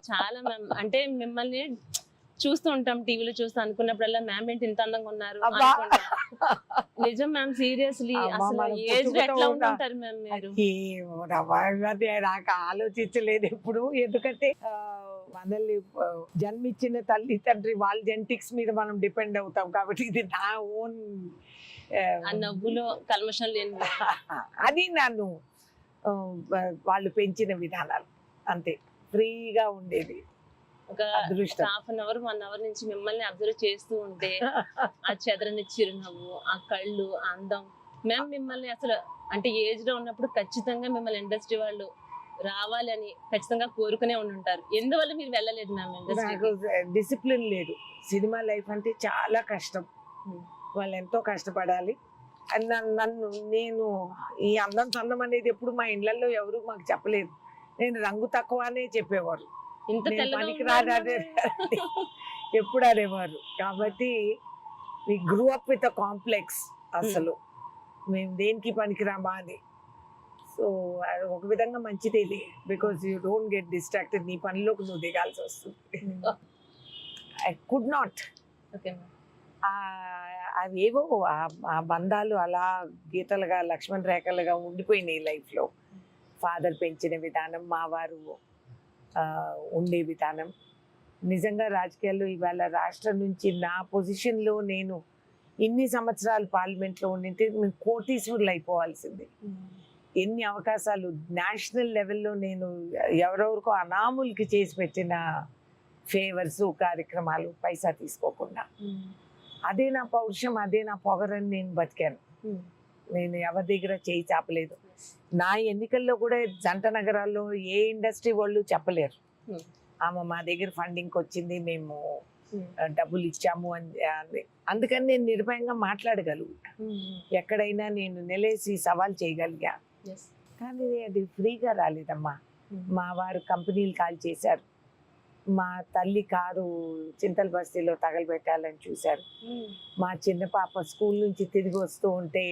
చాలా మ్యామ్. అంటే మిమ్మల్ని చూస్తూ ఉంటాం, టీవీలో చూస్తూ అనుకున్నప్పుడల్లా మ్యామ్ ఏంటి ఇంత అందంగా ఉన్నారు అబ్బా. అనుకుంటాం. నిజం మ్యామ్, సీరియస్లీ. అమ్మా, అసలు మనం ఏజ్ పుట్టుకతో ఎట్లా ఉన్న- ఉంటారు మ్యామ్ మీరు? ఏమో రవ్వ, అది నాకు ఆలోచించలేదు ఎప్పుడు. ఎందుకంటే మనల్ని జన్మిచ్చిన తల్లి తండ్రి వాళ్ళ జెనెటిక్స్ మీద మనం డిపెండ్ అవుతాం కాబట్టి ఇది నా ఓన్ ఆ నవ్వులో కల్మషం లేని అది నన్ను వాళ్ళు పెంచిన విధానాలు అంతే. ఫ్రీగా ఉండేది ఒక అదృష్టం. హాఫ్ అన్ అవర్ 1 అవర్ నుంచి మిమ్మల్ని అబ్జర్వ్ చేస్తూ ఉంటే ఆ చెదరని చిరునవ్వు, ఆ కళ్ళు, ఆ అందం. మ్యామ్ మిమ్మల్ని అసలు అంటే ఏజ్ లో ఉన్నప్పుడు ఖచ్చితంగా మిమ్మల్ని ఇండస్ట్రీ వాళ్ళు రావాలని ఖచ్చితంగా కోరుకునే ఉంటారు. ఎందువల్ల మీరు వెళ్ళలేదు మ్యామ్ నాకు ఇండస్ట్రీకి? డిసిప్లిన్ లేదు. సినిమా లైఫ్ అంటే చాలా కష్టం. వాళ్ళు ఎంతో కష్టపడాలి. అని నన్ను నేను ఈ అందం చందం అనేది ఎప్పుడు మా ఇళ్లలో ఎవరు మాకు చెప్పలేదు. నేను రంగు తక్కువ అనే చెప్పేవారు. ఇంత నేను తెల్లగా పనికి ఉన్నారు రాదే ఎప్పుడు అనేవారు. కాబట్టి we grew up with a complex. అసలు మేము దేనికి పనికిరామా అని. సో ఒక విధంగా మంచిది ఇది. Because you don't get distracted. నీ పనిలోకి నువ్వు దిగాల్సి వస్తుంది. I could not. ఓకే అవేవో ఆ బంధాలు అలా గీతలుగా లక్ష్మణ్ రేఖలుగా ఉండిపోయినాయి లైఫ్లో. ఫాదర్ పెంచిన విధానం, మా వారు ఉండే విధానం. నిజంగా రాజకీయాల్లో ఇవాళ రాష్ట్రం నుంచి నా పొజిషన్లో నేను ఇన్ని సంవత్సరాలు పార్లమెంట్లో ఉండింటే మేము కోటీశ్వరులు అయిపోవాల్సింది. ఎన్ని అవకాశాలు నేషనల్ లెవెల్లో నేను ఎవరెవరికో అనాములకి చేసి పెట్టిన ఫేవర్స్, కార్యక్రమాలు పైసా తీసుకోకుండా. అదే నా పౌరుషం, అదే నా పొగరని నేను బతికాను. నేను ఎవరి దగ్గర చేయి చాపలేదు. నా ఎన్నికల్లో కూడా జంట నగరాల్లో ఏ ఇండస్ట్రీ వాళ్ళు చెప్పలేరు ఆమె మా దగ్గర ఫండింగ్కి వచ్చింది, మేము డబ్బులు ఇచ్చాము అని. అందుకని నేను నిర్భయంగా మాట్లాడగలుగుతా. ఎక్కడైనా నేను నిలేసి సవాల్ చేయగలిగా. కానీ అది ఫ్రీగా రాలేదమ్మా. మా వారు కంపెనీలు కాల్ చేశారు. మా తల్లి కారు చింతల బస్తీలో తగలబెట్టాలని చూశారు. మా చిన్న పాప స్కూల్ నుంచి తిరిగి వస్తూ ఉంటే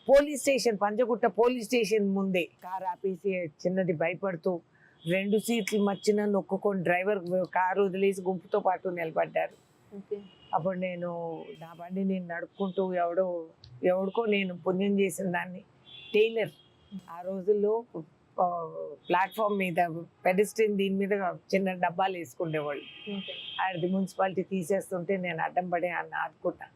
police station, Panjagutta police station ముందే కారు ఆపేసి చిన్నది భయపడుతూ 2 సీట్లు మధ్యన నొక్కుకొని డ్రైవర్ కారు వదిలేసి గుంపుతో పాటు నిలబడ్డారు. అప్పుడు నేను నా బండి నేను నడుపుకుంటూ ఎవడికో నేను పుణ్యం చేసిన దాన్ని. టైలర్ ఆ రోజుల్లో ప్లాట్ఫామ్ మీద పెడెస్ట్రియన్ దీని మీద చిన్న డబ్బాలు వేసుకునేవాళ్ళు. అది మున్సిపాలిటీ తీసేస్తుంటే నేను అడ్డం పడి అన్న ఆదుకుంటా.